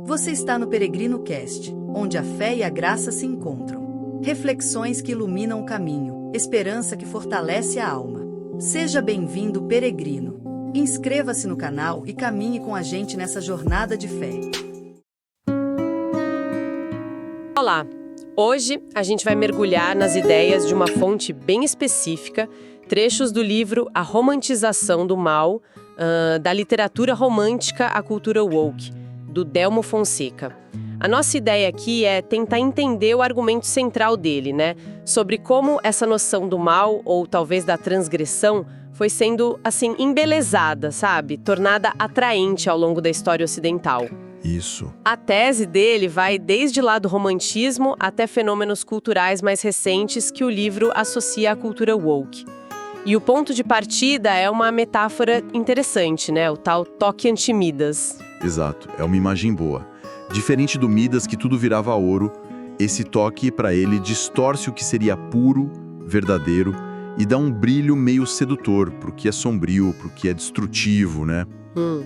Você está no Peregrino Cast, onde a fé e a graça se encontram. Reflexões que iluminam o caminho, esperança que fortalece a alma. Seja bem-vindo, peregrino. Inscreva-se no canal e caminhe com a gente nessa jornada de fé. Olá! Hoje a gente vai mergulhar nas ideias de uma fonte bem específica, trechos do livro A Romantização do Mal, da literatura romântica à cultura woke, do Delmo Fonseca. A nossa ideia aqui é tentar entender o argumento central dele, né? Sobre como essa noção do mal, ou talvez da transgressão, foi sendo, assim, embelezada, sabe? Tornada atraente ao longo da história ocidental. Isso. A tese dele vai desde lá do romantismo até fenômenos culturais mais recentes que o livro associa à cultura woke. E o ponto de partida é uma metáfora interessante, né? O tal toque anti-Midas. Exato, é uma imagem boa. Diferente do Midas, que tudo virava ouro, esse toque, para ele, distorce o que seria puro, verdadeiro, e dá um brilho meio sedutor pro que é sombrio, pro que é destrutivo, né?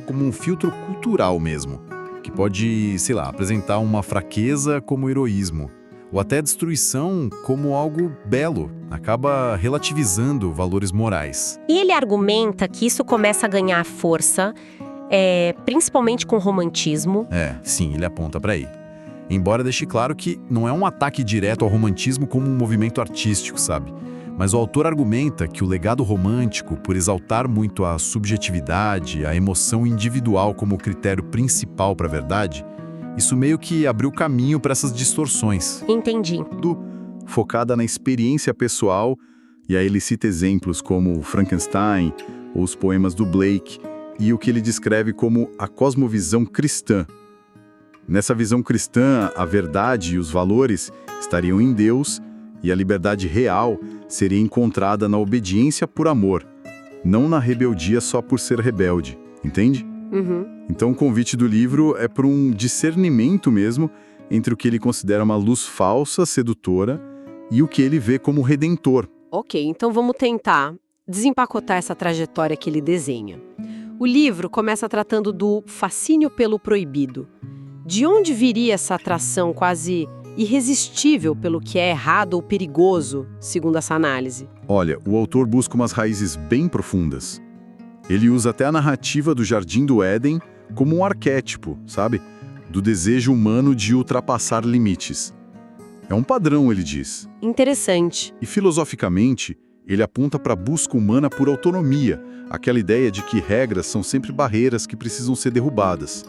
Como um filtro cultural mesmo, que pode, sei lá, apresentar uma fraqueza como heroísmo, ou até destruição como algo belo, acaba relativizando valores morais. E ele argumenta que isso começa a ganhar força, principalmente com o romantismo. Sim, ele aponta para aí. Embora deixe claro que não é um ataque direto ao romantismo como um movimento artístico, sabe? Mas o autor argumenta que o legado romântico, por exaltar muito a subjetividade, a emoção individual como critério principal para a verdade, isso meio que abriu caminho para essas distorções. Entendi. Focada na experiência pessoal, e aí ele cita exemplos como Frankenstein, ou os poemas do Blake, e o que ele descreve como a cosmovisão cristã. Nessa visão cristã, a verdade e os valores estariam em Deus, e a liberdade real seria encontrada na obediência por amor, não na rebeldia só por ser rebelde, entende? Então o convite do livro é para um discernimento mesmo entre o que ele considera uma luz falsa, sedutora, e o que ele vê como redentor. Ok, então vamos tentar desempacotar essa trajetória que ele desenha. O livro começa tratando do fascínio pelo proibido. De onde viria essa atração quase irresistível pelo que é errado ou perigoso, segundo essa análise? Olha, o autor busca umas raízes bem profundas. Ele usa até a narrativa do Jardim do Éden como um arquétipo, sabe? Do desejo humano de ultrapassar limites. É um padrão, ele diz. Interessante. E filosoficamente, ele aponta para a busca humana por autonomia, aquela ideia de que regras são sempre barreiras que precisam ser derrubadas.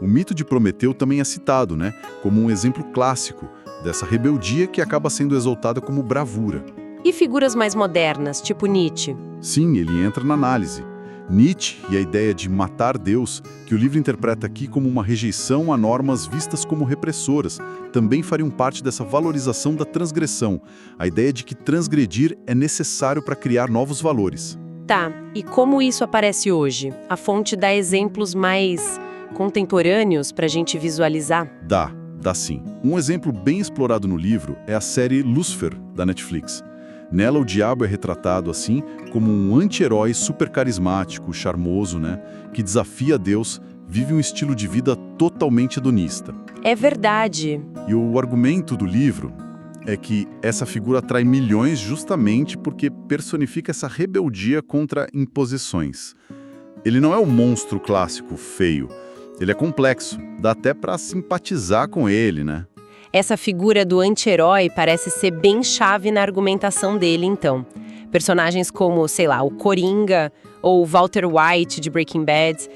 O mito de Prometeu também é citado, né, como um exemplo clássico dessa rebeldia que acaba sendo exaltada como bravura. E figuras mais modernas, tipo Nietzsche? Sim, ele entra na análise. Nietzsche e a ideia de matar Deus, que o livro interpreta aqui como uma rejeição a normas vistas como repressoras, também fariam parte dessa valorização da transgressão, a ideia de que transgredir é necessário para criar novos valores. Tá, e como isso aparece hoje? A fonte dá exemplos mais contemporâneos para a gente visualizar? Dá sim. Um exemplo bem explorado no livro é a série Lucifer, da Netflix. Nela, o diabo é retratado assim como um anti-herói super carismático, charmoso, né? Que desafia Deus, vive um estilo de vida totalmente hedonista. É verdade. E o argumento do livro é que essa figura atrai milhões justamente porque personifica essa rebeldia contra imposições. Ele não é o monstro clássico feio. Ele é complexo, dá até para simpatizar com ele, né? Essa figura do anti-herói parece ser bem chave na argumentação dele, então. Personagens como, sei lá, o Coringa ou o Walter White de Breaking Bad,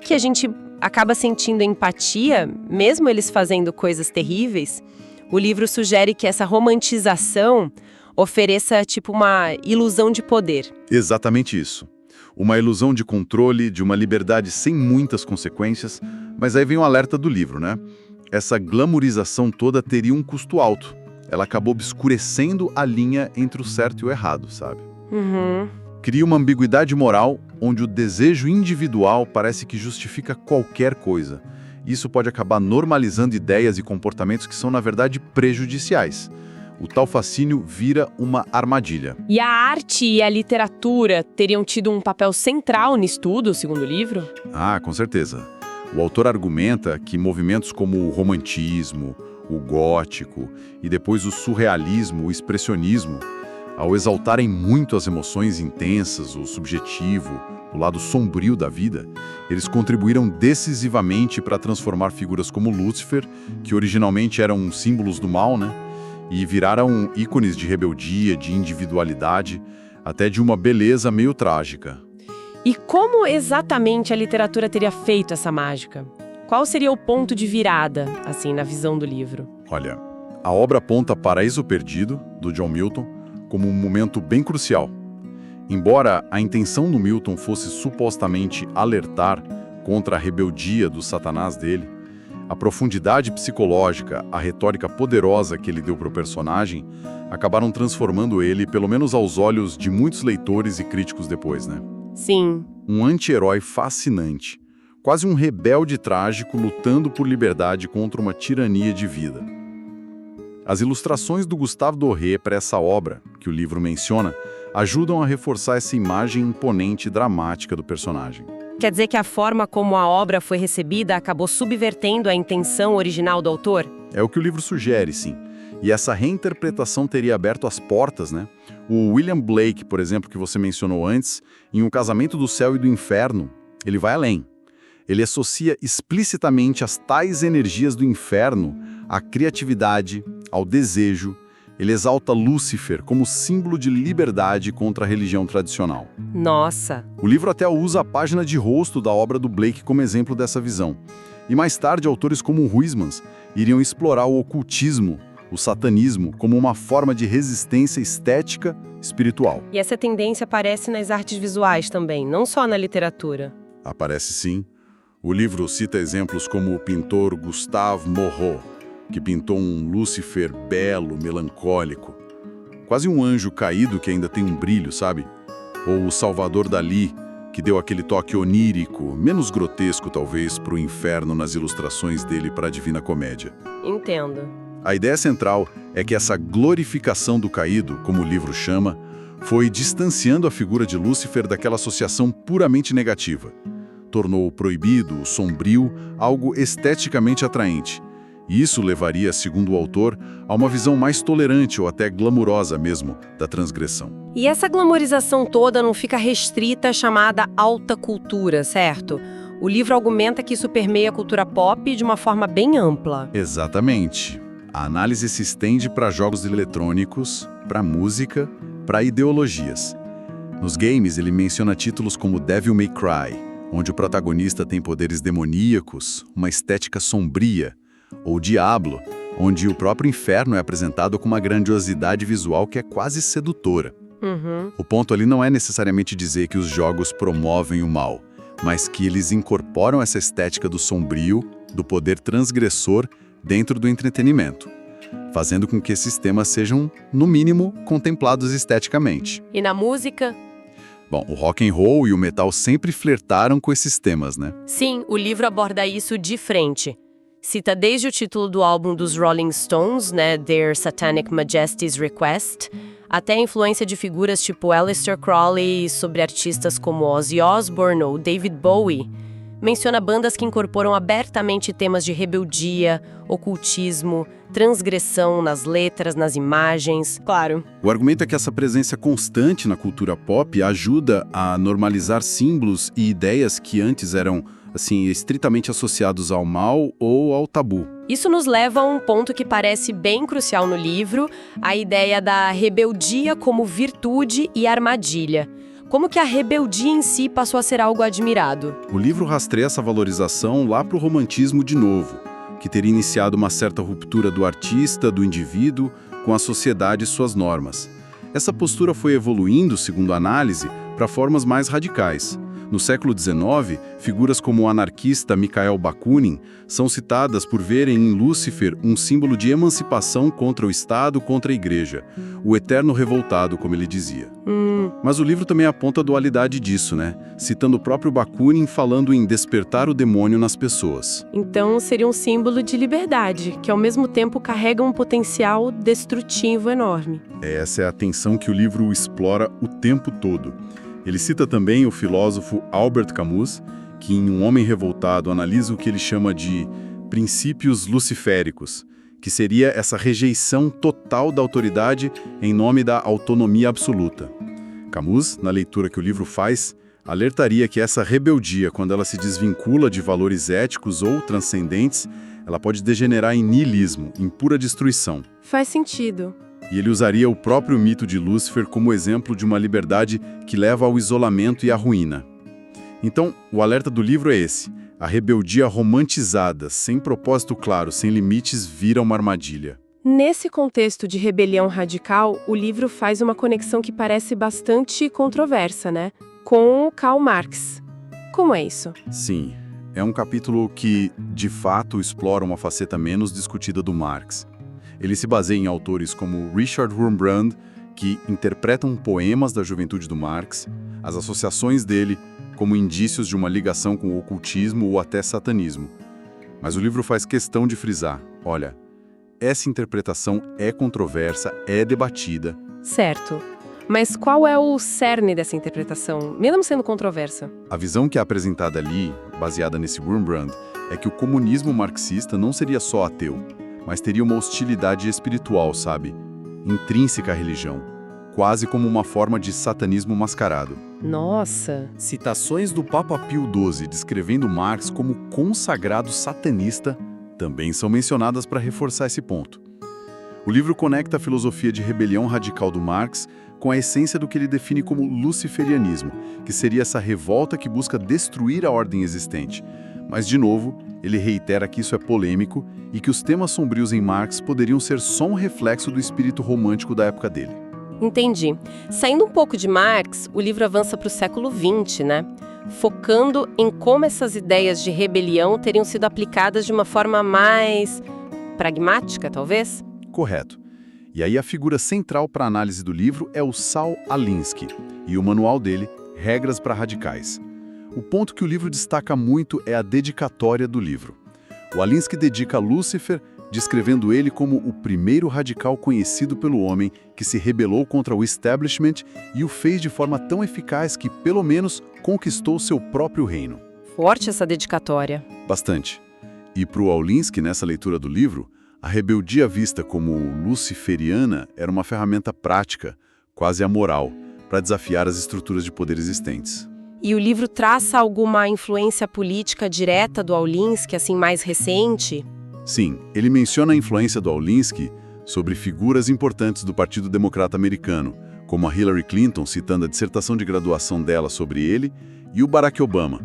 que a gente acaba sentindo empatia, mesmo eles fazendo coisas terríveis. O livro sugere que essa romantização ofereça, tipo, uma ilusão de poder. Exatamente isso. Uma ilusão de controle, de uma liberdade sem muitas consequências, mas aí vem o alerta do livro, né? Essa glamourização toda teria um custo alto. Ela acabou obscurecendo a linha entre o certo e o errado, sabe? Cria uma ambiguidade moral onde o desejo individual parece que justifica qualquer coisa. Isso pode acabar normalizando ideias e comportamentos que são, na verdade, prejudiciais. O tal fascínio vira uma armadilha. E a arte e a literatura teriam tido um papel central nisso tudo, segundo o livro? Ah, com certeza. O autor argumenta que movimentos como o romantismo, o gótico e depois o surrealismo, o expressionismo, ao exaltarem muito as emoções intensas, o subjetivo, o lado sombrio da vida, eles contribuíram decisivamente para transformar figuras como Lúcifer, que originalmente eram símbolos do mal, né? E viraram ícones de rebeldia, de individualidade, até de uma beleza meio trágica. E como exatamente a literatura teria feito essa mágica? Qual seria o ponto de virada, assim, na visão do livro? Olha, a obra aponta Paraíso Perdido, do John Milton, como um momento bem crucial. Embora a intenção do Milton fosse supostamente alertar contra a rebeldia do Satanás dele, a profundidade psicológica, a retórica poderosa que ele deu para o personagem, acabaram transformando ele, pelo menos aos olhos de muitos leitores e críticos depois, né? Sim. Um anti-herói fascinante, quase um rebelde trágico lutando por liberdade contra uma tirania de vida. As ilustrações do Gustave Doré para essa obra, que o livro menciona, ajudam a reforçar essa imagem imponente e dramática do personagem. Quer dizer que a forma como a obra foi recebida acabou subvertendo a intenção original do autor? É o que o livro sugere, sim. E essa reinterpretação teria aberto as portas, né? O William Blake, por exemplo, que você mencionou antes, em O Casamento do Céu e do Inferno, ele vai além. Ele associa explicitamente as tais energias do inferno à criatividade, ao desejo. Ele exalta Lúcifer como símbolo de liberdade contra a religião tradicional. Nossa! O livro até usa a página de rosto da obra do Blake como exemplo dessa visão. E mais tarde, autores como Huysmans iriam explorar o ocultismo, o satanismo, como uma forma de resistência estética espiritual. E essa tendência aparece nas artes visuais também, não só na literatura. Aparece sim. O livro cita exemplos como o pintor Gustave Moreau, que pintou um Lúcifer belo, melancólico, quase um anjo caído que ainda tem um brilho, sabe? Ou o Salvador Dalí, que deu aquele toque onírico, menos grotesco talvez, para o inferno nas ilustrações dele para a Divina Comédia. Entendo. A ideia central é que essa glorificação do caído, como o livro chama, foi distanciando a figura de Lúcifer daquela associação puramente negativa. Tornou o proibido, o sombrio, algo esteticamente atraente. E isso levaria, segundo o autor, a uma visão mais tolerante ou até glamurosa mesmo da transgressão. E essa glamorização toda não fica restrita à chamada alta cultura, certo? O livro argumenta que isso permeia a cultura pop de uma forma bem ampla. Exatamente. A análise se estende para jogos eletrônicos, para música, para ideologias. Nos games, ele menciona títulos como Devil May Cry, onde o protagonista tem poderes demoníacos, uma estética sombria, ou Diablo, onde o próprio inferno é apresentado com uma grandiosidade visual que é quase sedutora. O ponto ali não é necessariamente dizer que os jogos promovem o mal, mas que eles incorporam essa estética do sombrio, do poder transgressor dentro do entretenimento, fazendo com que esses temas sejam, no mínimo, contemplados esteticamente. E na música? Bom, o rock and roll e o metal sempre flertaram com esses temas, né? Sim, o livro aborda isso de frente. Cita desde o título do álbum dos Rolling Stones, né, Their Satanic Majesty's Request, até a influência de figuras tipo Aleister Crowley sobre artistas como Ozzy Osbourne ou David Bowie. Menciona bandas que incorporam abertamente temas de rebeldia, ocultismo, transgressão nas letras, nas imagens. Claro. O argumento é que essa presença constante na cultura pop ajuda a normalizar símbolos e ideias que antes eram, assim, estritamente associados ao mal ou ao tabu. Isso nos leva a um ponto que parece bem crucial no livro, a ideia da rebeldia como virtude e armadilha. Como que a rebeldia em si passou a ser algo admirado? O livro rastreia essa valorização lá para o romantismo de novo, que teria iniciado uma certa ruptura do artista, do indivíduo, com a sociedade e suas normas. Essa postura foi evoluindo, segundo a análise, para formas mais radicais. No século XIX, figuras como o anarquista Mikhail Bakunin são citadas por verem em Lúcifer um símbolo de emancipação contra o Estado, contra a Igreja, o eterno revoltado, como ele dizia. Mas o livro também aponta a dualidade disso, né? Citando o próprio Bakunin falando em despertar o demônio nas pessoas. Então seria um símbolo de liberdade, que ao mesmo tempo carrega um potencial destrutivo enorme. Essa é a tensão que o livro explora o tempo todo. Ele cita também o filósofo Albert Camus, que em Um Homem Revoltado analisa o que ele chama de princípios luciféricos, que seria essa rejeição total da autoridade em nome da autonomia absoluta. Camus, na leitura que o livro faz, alertaria que essa rebeldia, quando ela se desvincula de valores éticos ou transcendentes, ela pode degenerar em niilismo, em pura destruição. Faz sentido. E ele usaria o próprio mito de Lúcifer como exemplo de uma liberdade que leva ao isolamento e à ruína. Então, o alerta do livro é esse: a rebeldia romantizada, sem propósito claro, sem limites, vira uma armadilha. Nesse contexto de rebelião radical, o livro faz uma conexão que parece bastante controversa, né? Com Karl Marx. Como é isso? Sim, é um capítulo que, de fato, explora uma faceta menos discutida do Marx. Ele se baseia em autores como Richard Wurmbrand, que interpretam poemas da juventude do Marx, as associações dele como indícios de uma ligação com o ocultismo ou até satanismo. Mas o livro faz questão de frisar: olha, essa interpretação é controversa, é debatida. Certo. Mas qual é o cerne dessa interpretação, mesmo sendo controversa? A visão que é apresentada ali, baseada nesse Wurmbrand, é que o comunismo marxista não seria só ateu, mas teria uma hostilidade espiritual, sabe? Intrínseca à religião, quase como uma forma de satanismo mascarado. Nossa! Citações do Papa Pio XII descrevendo Marx como consagrado satanista também são mencionadas para reforçar esse ponto. O livro conecta a filosofia de rebelião radical do Marx com a essência do que ele define como luciferianismo, que seria essa revolta que busca destruir a ordem existente. Mas, de novo, ele reitera que isso é polêmico e que os temas sombrios em Marx poderiam ser só um reflexo do espírito romântico da época dele. Entendi. Saindo um pouco de Marx, o livro avança para o século XX, né? Focando em como essas ideias de rebelião teriam sido aplicadas de uma forma mais pragmática, talvez? Correto. E aí a figura central para a análise do livro é o Saul Alinsky e o manual dele, Regras para Radicais. O ponto que o livro destaca muito é a dedicatória do livro. O Alinsky dedica a Lúcifer, descrevendo ele como o primeiro radical conhecido pelo homem que se rebelou contra o establishment e o fez de forma tão eficaz que, pelo menos, conquistou seu próprio reino. Forte essa dedicatória. Bastante. E para o Alinsky, nessa leitura do livro, a rebeldia vista como luciferiana era uma ferramenta prática, quase amoral, para desafiar as estruturas de poder existentes. E o livro traça alguma influência política direta do Alinsky, assim, mais recente? Sim, ele menciona a influência do Alinsky sobre figuras importantes do Partido Democrata Americano, como a Hillary Clinton, citando a dissertação de graduação dela sobre ele, e o Barack Obama.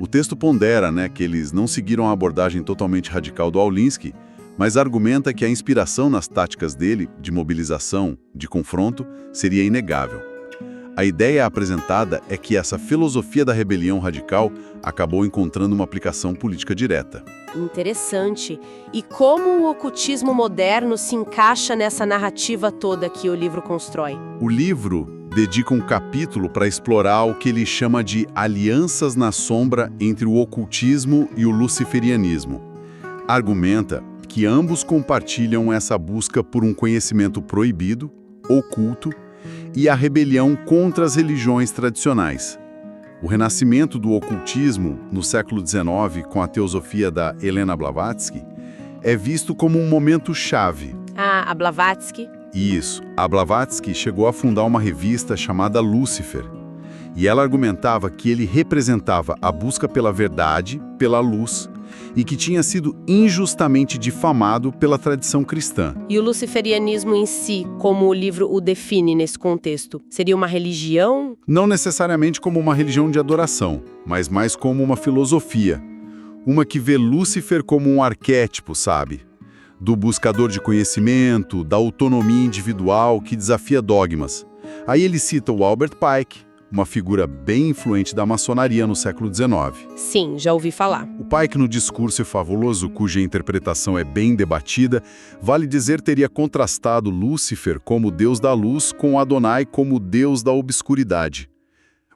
O texto pondera, que eles não seguiram a abordagem totalmente radical do Alinsky, mas argumenta que a inspiração nas táticas dele, de mobilização, de confronto, seria inegável. A ideia apresentada é que essa filosofia da rebelião radical acabou encontrando uma aplicação política direta. Interessante. E como o ocultismo moderno se encaixa nessa narrativa toda que o livro constrói? O livro dedica um capítulo para explorar o que ele chama de alianças na sombra entre o ocultismo e o luciferianismo. Argumenta que ambos compartilham essa busca por um conhecimento proibido, oculto, e a rebelião contra as religiões tradicionais. O renascimento do ocultismo, no século XIX, com a teosofia da Helena Blavatsky, é visto como um momento-chave. Ah, a Blavatsky? Isso. A Blavatsky chegou a fundar uma revista chamada Lúcifer, e ela argumentava que ele representava a busca pela verdade, pela luz, e que tinha sido injustamente difamado pela tradição cristã. E o luciferianismo em si, como o livro o define nesse contexto, seria uma religião? Não necessariamente como uma religião de adoração, mas mais como uma filosofia. Uma que vê Lúcifer como um arquétipo, sabe? Do buscador de conhecimento, da autonomia individual que desafia dogmas. Aí ele cita o Albert Pike, uma figura bem influente da maçonaria no século XIX. Sim, já ouvi falar. O Pike, no Discurso Fabuloso, cuja interpretação é bem debatida, vale dizer teria contrastado Lúcifer como deus da luz com Adonai como deus da obscuridade.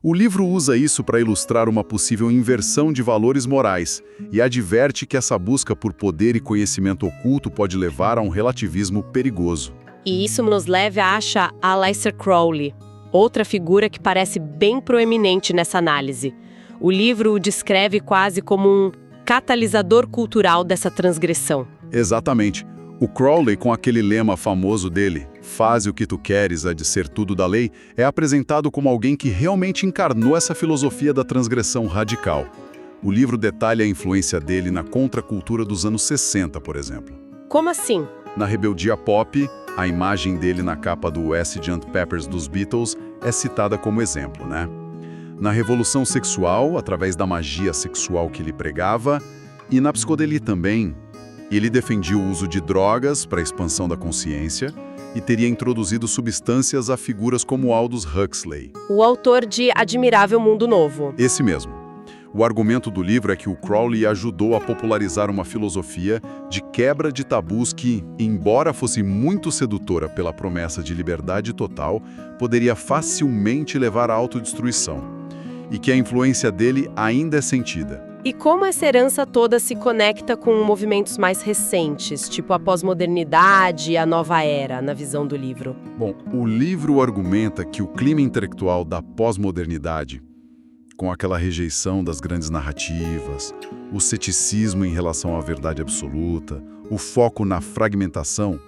O livro usa isso para ilustrar uma possível inversão de valores morais e adverte que essa busca por poder e conhecimento oculto pode levar a um relativismo perigoso. E isso nos leva a achar Aleister Crowley, outra figura que parece bem proeminente nessa análise. O livro o descreve quase como um catalisador cultural dessa transgressão. Exatamente. O Crowley, com aquele lema famoso dele, "Faze o que tu queres, há de ser tudo da lei", é apresentado como alguém que realmente encarnou essa filosofia da transgressão radical. O livro detalha a influência dele na contracultura dos anos 60, por exemplo. Como assim? Na rebeldia pop, a imagem dele na capa do Sgt. Pepper's dos Beatles é citada como exemplo, né? Na revolução sexual, através da magia sexual que ele pregava, e na psicodelia também. Ele defendia o uso de drogas para a expansão da consciência e teria introduzido substâncias a figuras como Aldous Huxley. O autor de Admirável Mundo Novo. Esse mesmo. O argumento do livro é que o Crowley ajudou a popularizar uma filosofia de quebra de tabus que, embora fosse muito sedutora pela promessa de liberdade total, poderia facilmente levar à autodestruição, e que a influência dele ainda é sentida. E como essa herança toda se conecta com movimentos mais recentes, tipo a pós-modernidade e a nova era, na visão do livro? Bom, o livro argumenta que o clima intelectual da pós-modernidade, com aquela rejeição das grandes narrativas, o ceticismo em relação à verdade absoluta, o foco na fragmentação,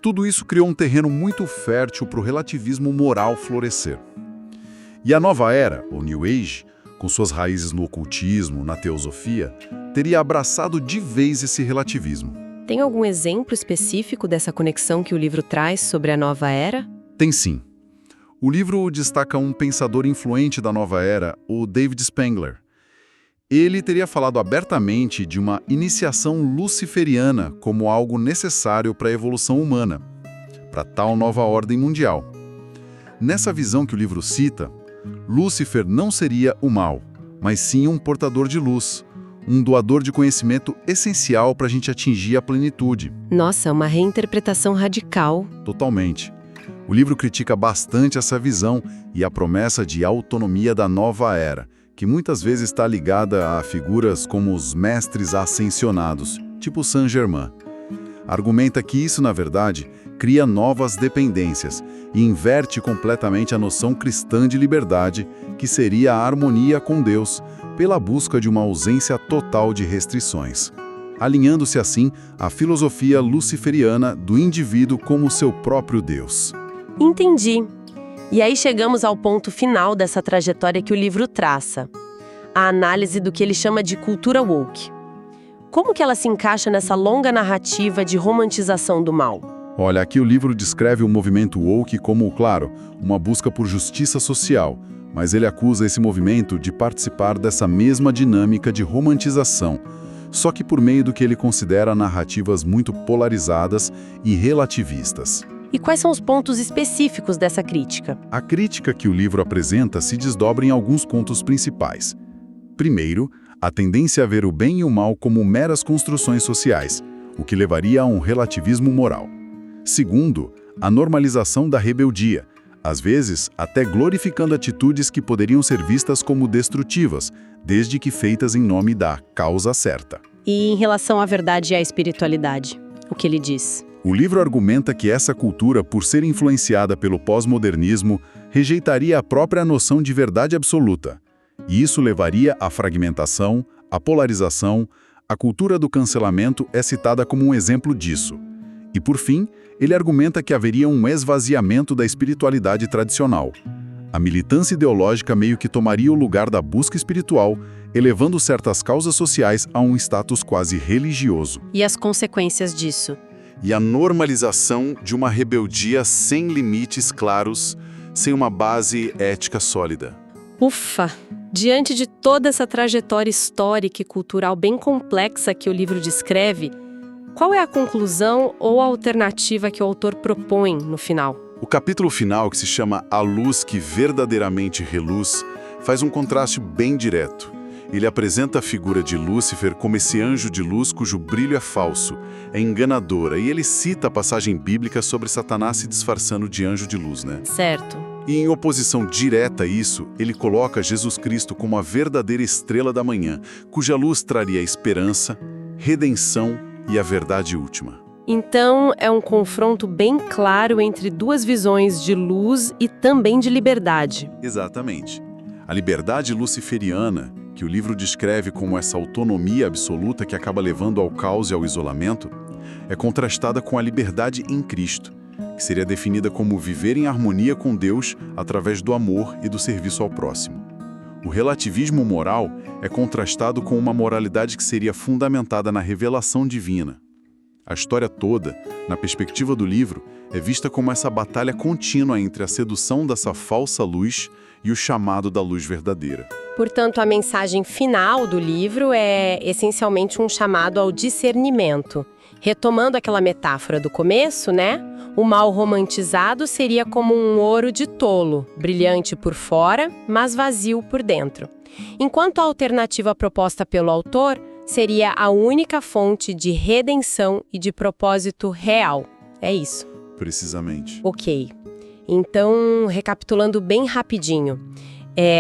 tudo isso criou um terreno muito fértil para o relativismo moral florescer. E a nova era, o New Age, com suas raízes no ocultismo, na teosofia, teria abraçado de vez esse relativismo. Tem algum exemplo específico dessa conexão que o livro traz sobre a nova era? Tem sim. O livro destaca um pensador influente da nova era, o David Spangler. Ele teria falado abertamente de uma iniciação luciferiana como algo necessário para a evolução humana, para tal nova ordem mundial. Nessa visão que o livro cita, Lúcifer não seria o mal, mas sim um portador de luz, um doador de conhecimento essencial para a gente atingir a plenitude. Nossa, uma reinterpretação radical. Totalmente. O livro critica bastante essa visão e a promessa de autonomia da nova era, que muitas vezes está ligada a figuras como os mestres ascensionados, tipo Saint-Germain. Argumenta que isso, na verdade, cria novas dependências e inverte completamente a noção cristã de liberdade, que seria a harmonia com Deus, pela busca de uma ausência total de restrições, alinhando-se assim à filosofia luciferiana do indivíduo como seu próprio Deus. Entendi. E aí chegamos ao ponto final dessa trajetória que o livro traça, a análise do que ele chama de cultura woke. Como que ela se encaixa nessa longa narrativa de romantização do mal? Olha, aqui o livro descreve o movimento woke como, claro, uma busca por justiça social, mas ele acusa esse movimento de participar dessa mesma dinâmica de romantização, só que por meio do que ele considera narrativas muito polarizadas e relativistas. E quais são os pontos específicos dessa crítica? A crítica que o livro apresenta se desdobra em alguns pontos principais. Primeiro, a tendência a ver o bem e o mal como meras construções sociais, o que levaria a um relativismo moral. Segundo, a normalização da rebeldia, às vezes até glorificando atitudes que poderiam ser vistas como destrutivas, desde que feitas em nome da causa certa. E em relação à verdade e à espiritualidade, o que ele diz? O livro argumenta que essa cultura, por ser influenciada pelo pós-modernismo, rejeitaria a própria noção de verdade absoluta. E isso levaria à fragmentação, à polarização. A cultura do cancelamento é citada como um exemplo disso. E, por fim, ele argumenta que haveria um esvaziamento da espiritualidade tradicional. A militância ideológica meio que tomaria o lugar da busca espiritual, elevando certas causas sociais a um status quase religioso. E as consequências disso? E a normalização de uma rebeldia sem limites claros, sem uma base ética sólida. Ufa! Diante de toda essa trajetória histórica e cultural bem complexa que o livro descreve, qual é a conclusão ou a alternativa que o autor propõe no final? O capítulo final, que se chama A Luz que Verdadeiramente Reluz, faz um contraste bem direto. Ele apresenta a figura de Lúcifer como esse anjo de luz cujo brilho é falso, é enganadora, e ele cita a passagem bíblica sobre Satanás se disfarçando de anjo de luz, né? Certo. E em oposição direta a isso, ele coloca Jesus Cristo como a verdadeira estrela da manhã, cuja luz traria esperança, redenção e a verdade última. Então, é um confronto bem claro entre duas visões de luz e também de liberdade. Exatamente. A liberdade luciferiana, que o livro descreve como essa autonomia absoluta que acaba levando ao caos e ao isolamento, é contrastada com a liberdade em Cristo, que seria definida como viver em harmonia com Deus através do amor e do serviço ao próximo. O relativismo moral é contrastado com uma moralidade que seria fundamentada na revelação divina. A história toda, na perspectiva do livro, é vista como essa batalha contínua entre a sedução dessa falsa luz e o chamado da luz verdadeira. Portanto, a mensagem final do livro é essencialmente um chamado ao discernimento. Retomando aquela metáfora do começo, né? O mal romantizado seria como um ouro de tolo, brilhante por fora, mas vazio por dentro. Enquanto a alternativa proposta pelo autor seria a única fonte de redenção e de propósito real. É isso. Precisamente. Ok. Então, recapitulando bem rapidinho,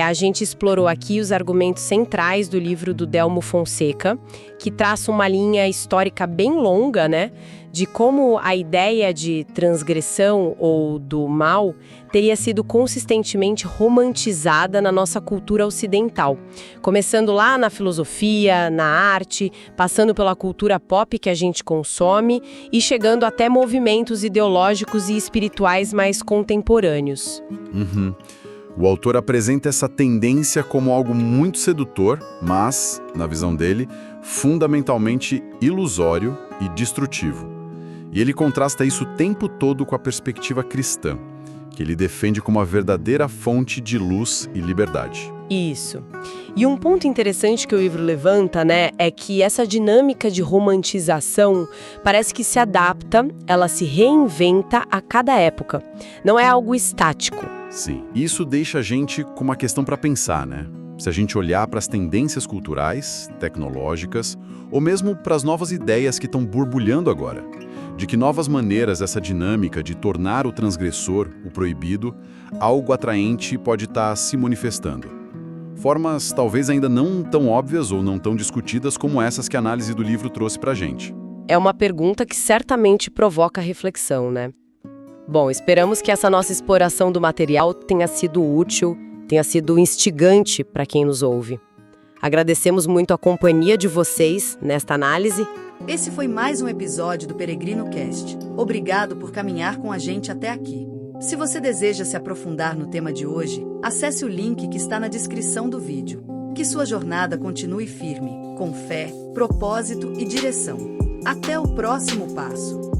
a gente explorou aqui os argumentos centrais do livro do Delmo Fonseca, que traça uma linha histórica bem longa, né, de como a ideia de transgressão ou do mal teria sido consistentemente romantizada na nossa cultura ocidental, começando lá na filosofia, na arte, passando pela cultura pop que a gente consome e chegando até movimentos ideológicos e espirituais mais contemporâneos. O autor apresenta essa tendência como algo muito sedutor, mas, na visão dele, fundamentalmente ilusório e destrutivo. E ele contrasta isso o tempo todo com a perspectiva cristã, que ele defende como a verdadeira fonte de luz e liberdade. Isso. E um ponto interessante que o livro levanta, né, é que essa dinâmica de romantização parece que se adapta, ela se reinventa a cada época. Não é algo estático. Sim. Isso deixa a gente com uma questão para pensar, né? Se a gente olhar para as tendências culturais, tecnológicas, ou mesmo para as novas ideias que estão borbulhando agora. De que novas maneiras essa dinâmica de tornar o transgressor, o proibido, algo atraente pode estar se manifestando. Formas talvez ainda não tão óbvias ou não tão discutidas como essas que a análise do livro trouxe para a gente. É uma pergunta que certamente provoca reflexão, né? Bom, esperamos que essa nossa exploração do material tenha sido útil, tenha sido instigante para quem nos ouve. Agradecemos muito a companhia de vocês nesta análise. Esse foi mais um episódio do Peregrino Cast. Obrigado por caminhar com a gente até aqui. Se você deseja se aprofundar no tema de hoje, acesse o link que está na descrição do vídeo. Que sua jornada continue firme, com fé, propósito e direção. Até o próximo passo.